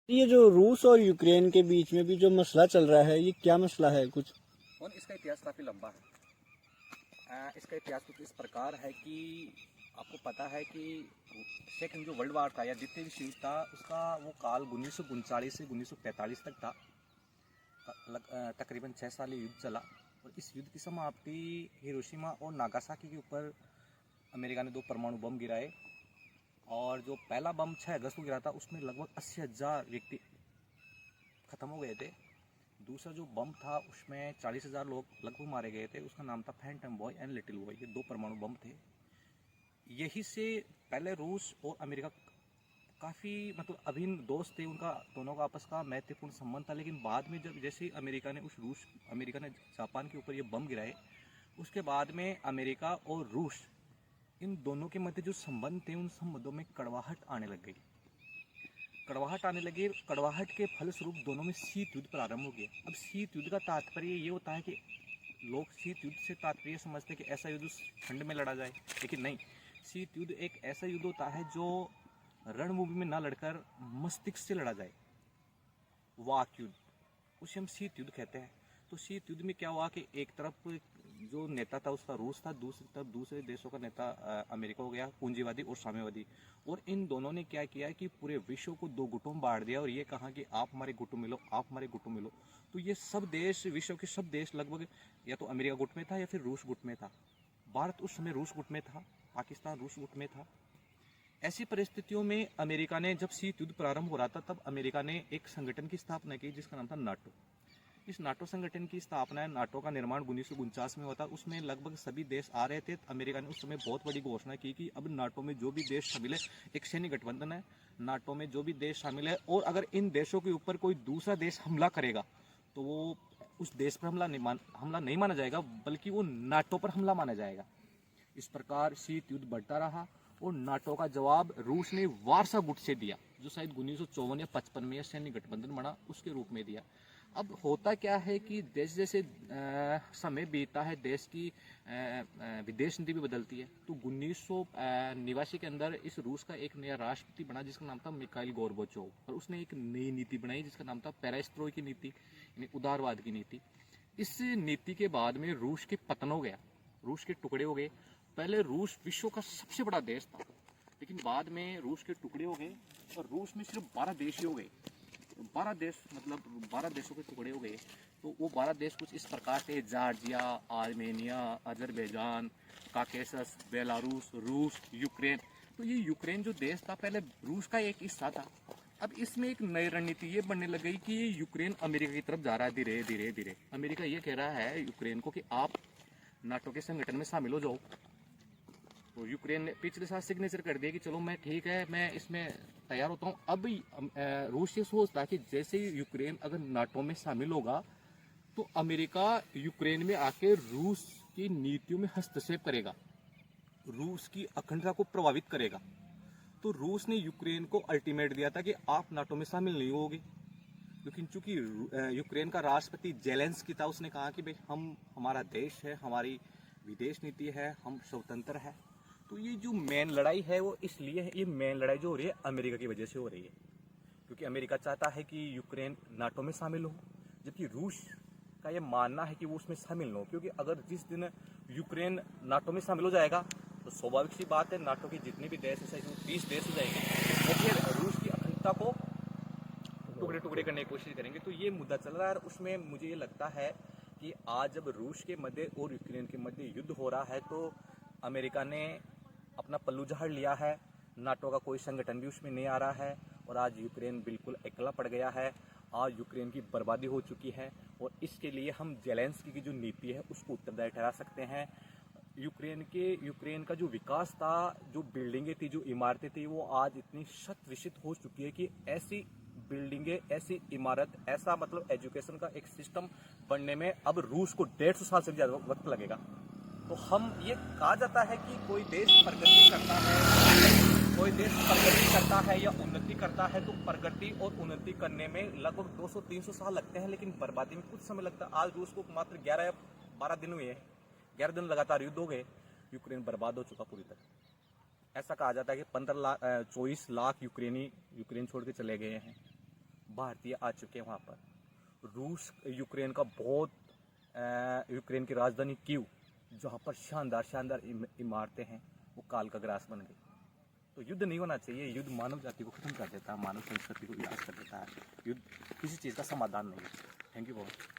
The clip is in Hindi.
ये जो रूस और यूक्रेन के बीच में भी जो मसला चल रहा है, ये क्या मसला है कुछ? और इसका इतिहास काफ़ी लंबा है। इसका इतिहास कुछ इस प्रकार है कि आपको पता है कि सेकंड जो वर्ल्ड वार था या द्वितीय विश्व युद्ध था, उसका वो काल 1939 से 1945 तक था। तकरीबन 6 साल ये युद्ध चला और इस युद्ध की समाप्ति हिरोशिमा और नागासाकी के ऊपर अमेरिका ने 2 परमाणु बम गिराए। और जो पहला बम 6 अगस्त को गिरा था, उसमें लगभग 80,000 व्यक्ति खत्म हो गए थे। दूसरा जो बम था, उसमें 40,000 लोग लगभग मारे गए थे। उसका नाम था Phantom boy and little boy. ये 2 परमाणु बम थे। यही से पहले रूस और अमेरिका काफ़ी मतलब अभिन्न दोस्त थे। उनका दोनों का आपस का महत्वपूर्ण संबंध था। लेकिन बाद में जब जैसे अमेरिका ने जापान के ऊपर ये बम गिराए, उसके बाद में अमेरिका और रूस, इन दोनों के मध्य जो संबंध थे, उन संबंधों में कड़वाहट आने लग गई। कड़वाहट के फलस्वरूप दोनों में शीत युद्ध प्रारंभ हो गया। अब शीत युद्ध का तात्पर्य ये होता है कि लोग शीत युद्ध से तात्पर्य समझते हैं कि ऐसा युद्ध ठंड में लड़ा जाए, लेकिन नहीं। शीत युद्ध एक ऐसा युद्ध होता है जो रणभूमि में ना लड़कर मस्तिष्क से लड़ा जाए, वाक युद्ध, उसे हम शीत युद्ध कहते हैं। तो शीत युद्ध में क्या हुआ कि एक तरफ जो नेता था उसका रूस था, दूसरी तरफ दूसरे देशों का नेता अमेरिका हो गया, पूंजीवादी और साम्यवादी। और इन दोनों ने क्या किया कि पूरे विश्व को 2 गुटों में बांट दिया और ये कहा कि आप हमारे गुटों में लो, आप हमारे गुटों में लो। तो ये सब देश, विश्व के सब देश लगभग या तो अमेरिका गुट में था या फिर रूस गुट में था। भारत उस समय रूस गुट में था, पाकिस्तान रूस गुट में था। ऐसी परिस्थितियों में अमेरिका ने, जब शीत युद्ध प्रारंभ हो रहा था, तब अमेरिका ने एक संगठन की स्थापना की जिसका नाम था नाटो। इस नाटो संगठन की स्थापना है, नाटो का निर्माण 1949 में हुआ था। उसमें लगभग सभी देश आ रहे थे। अमेरिका ने उस समय बहुत बड़ी घोषणा की कि अब नाटो में जो भी देश शामिल है, एक सैन्य गठबंधन है, नाटो में जो भी देश शामिल है, और अगर इन देशों के ऊपर कोई दूसरा देश हमला करेगा तो वो उस देश पर हमला नहीं माना जाएगा, बल्कि वो नाटो पर हमला माना जाएगा। इस प्रकार शीत युद्ध बढ़ता रहा और नाटो का जवाब रूस ने वार्सा गुट से दिया, जो शायद 1954 या 55 में सैन्य गठबंधन बना, उसके रूप में दिया। अब होता क्या है कि जैसे जैसे समय बीतता है, देश की विदेश नीति भी बदलती है। तो 1989 के अंदर इस रूस का एक नया राष्ट्रपति बना जिसका नाम था मिखाइल गोर्बाचोव, और उसने एक नई नीति बनाई जिसका नाम था पेरेस्ट्रोइक की नीति, यानी उदारवाद की नीति। इस नीति के बाद में रूस के पतन हो गया, रूस के टुकड़े हो गए। पहले रूस विश्व का सबसे बड़ा देश था, लेकिन बाद में रूस के टुकड़े हो गए और रूस में सिर्फ 12 देश ही हो गए। 12 देश मतलब 12 देशों के टुकड़े हो गए। तो वो 12 देश कुछ इस प्रकार थे: Georgia, Armenia, Azerbaijan, Caucasus, Belarus, रूस, यूक्रेन। तो ये यूक्रेन जो देश था, पहले रूस का एक हिस्सा था। अब इसमें एक नई रणनीति ये बनने लग गई कि यूक्रेन अमेरिका की तरफ जा रहा है धीरे धीरे धीरे। अमेरिका ये कह रहा है यूक्रेन को कि आप नाटो के संगठन में शामिल हो जाओ। तो यूक्रेन ने पिछले साल सिग्नेचर कर दिया कि चलो मैं ठीक है, मैं इसमें तैयार होता हूँ। अब रूस ये सोचता है कि जैसे ही यूक्रेन अगर नाटो में शामिल होगा तो अमेरिका यूक्रेन में आके रूस की नीतियों में हस्तक्षेप करेगा, रूस की अखंडता को प्रभावित करेगा। तो रूस ने यूक्रेन को अल्टीमेट दिया था कि आप नाटो में शामिल नहीं होगे। लेकिन चूंकि यूक्रेन का राष्ट्रपति जेलेंस्की था, उसने कहा कि भाई हमारा देश है, हमारी विदेश नीति है, हम स्वतंत्र है। तो ये जो मेन लड़ाई है वो इसलिए है, ये मेन लड़ाई जो हो रही है अमेरिका की वजह से हो रही है, क्योंकि अमेरिका चाहता है कि यूक्रेन नाटो में शामिल हो, जबकि रूस का ये मानना है कि वो उसमें शामिल हो। क्योंकि अगर जिस दिन यूक्रेन नाटो में शामिल हो जाएगा तो स्वाभाविक सी बात है, नाटो के जितने भी देश है, 30 देश हो जाएंगे, वो फिर रूस की अखंडता को टुकड़े टुकड़े करने की कोशिश करेंगे। तो ये मुद्दा चल रहा है और उसमें मुझे ये लगता है कि आज जब रूस के मध्य और यूक्रेन के मध्य युद्ध हो रहा है तो अमेरिका ने अपना पल्लू झाड़ लिया है, नाटो का कोई संगठन भी उसमें नहीं आ रहा है और आज यूक्रेन बिल्कुल अकेला पड़ गया है। आज यूक्रेन की बर्बादी हो चुकी है और इसके लिए हम जेलेंस्की की जो नीति है उसको उत्तरदायी ठहरा सकते हैं। यूक्रेन का जो विकास था, जो बिल्डिंगें थी, जो इमारतें थी, वो आज इतनी शत विषित हो चुकी है कि ऐसी बिल्डिंगें, ऐसी इमारत, ऐसा मतलब एजुकेशन का एक सिस्टम बनने में अब रूस को 150 साल से ज़्यादा वक्त लगेगा। तो हम ये कहा जाता है कि कोई देश प्रगति करता है या उन्नति करता है तो प्रगति और उन्नति करने में लगभग 200-300 साल लगते हैं, लेकिन बर्बादी में कुछ समय लगता है। आज रूस को मात्र 11 या 12 दिन हुए हैं, 11 दिन लगातार युद्ध हो गए, यूक्रेन बर्बाद हो चुका पूरी तरह। ऐसा कहा जाता है कि 24 लाख यूक्रेनी यूक्रेन छोड़ के चले गए हैं। भारतीय आ चुके हैं वहाँ पर। रूस यूक्रेन का बहुत यूक्रेन की राजधानी कीव, जहाँ पर शानदार शानदार इमारतें हैं, वो काल का ग्रास बन गई। तो युद्ध नहीं होना चाहिए। युद्ध मानव जाति को खत्म कर देता है, मानव संस्कृति को विनाश कर देता है। युद्ध किसी चीज़ का समाधान नहीं है। थैंक यू बहुत।